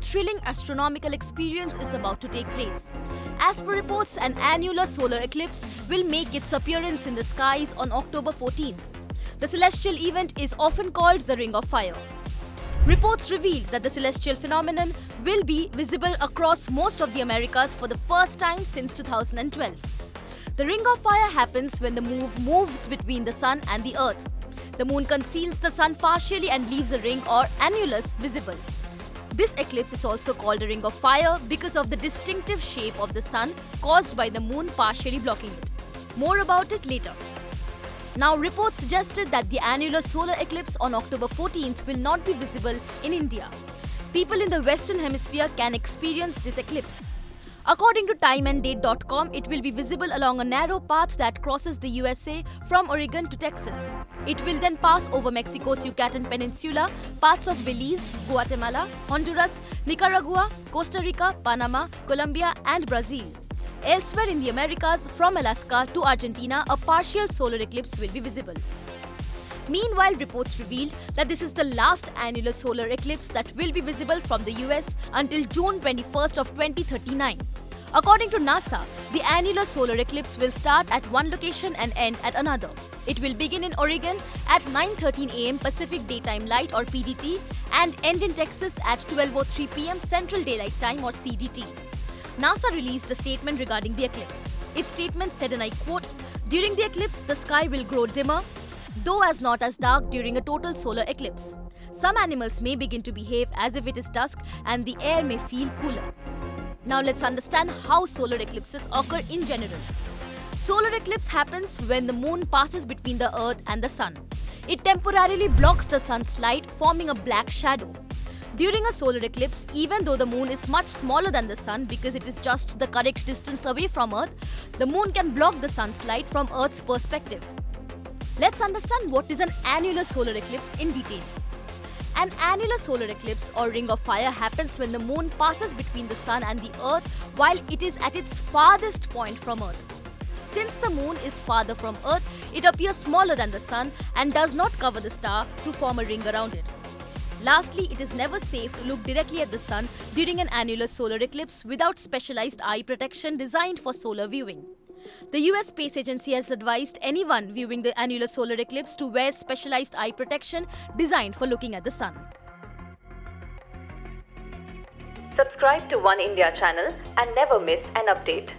thrilling astronomical experience is about to take place. As per reports, an annular solar eclipse will make its appearance in the skies on October 14th. The celestial event is often called the Ring of Fire. Reports revealed that the celestial phenomenon will be visible across most of the Americas for the first time since 2012. The Ring of Fire happens when the moon moves between the Sun and the Earth. The moon conceals the Sun partially and leaves a ring or annulus visible. This eclipse is also called a Ring of Fire because of the distinctive shape of the Sun caused by the moon partially blocking it. More about it later. Now, reports suggested that the annular solar eclipse on October 14th will not be visible in India. People in the Western Hemisphere can experience this eclipse. According to timeanddate.com, it will be visible along a narrow path that crosses the USA from Oregon to Texas. It will then pass over Mexico's Yucatan Peninsula, parts of Belize, Guatemala, Honduras, Nicaragua, Costa Rica, Panama, Colombia, and Brazil. Elsewhere in the Americas, from Alaska to Argentina, a partial solar eclipse will be visible. Meanwhile, reports revealed that this is the last annular solar eclipse that will be visible from the US until June 21st of 2039. According to NASA, the annular solar eclipse will start at one location and end at another. It will begin in Oregon at 9:13 a.m. Pacific Daytime Light or PDT and end in Texas at 12:03 p.m. Central Daylight Time or CDT. NASA released a statement regarding the eclipse. Its statement said, and I quote, "During the eclipse, the sky will grow dimmer, though as not as dark during a total solar eclipse. Some animals may begin to behave as if it is dusk and the air may feel cooler." Now let's understand how solar eclipses occur in general. Solar eclipse happens when the moon passes between the Earth and the Sun. It temporarily blocks the Sun's light, forming a black shadow. During a solar eclipse, even though the moon is much smaller than the Sun because it is just the correct distance away from Earth, the moon can block the Sun's light from Earth's perspective. Let's understand what is an annular solar eclipse in detail. An annular solar eclipse or Ring of Fire happens when the moon passes between the Sun and the Earth while it is at its farthest point from Earth. Since the moon is farther from Earth, it appears smaller than the Sun and does not cover the star to form a ring around it. Lastly, it is never safe to look directly at the Sun during an annular solar eclipse without specialized eye protection designed for solar viewing. The US Space Agency has advised anyone viewing the annular solar eclipse to wear specialized eye protection designed for looking at the Sun. Subscribe to One India channel and never miss an update.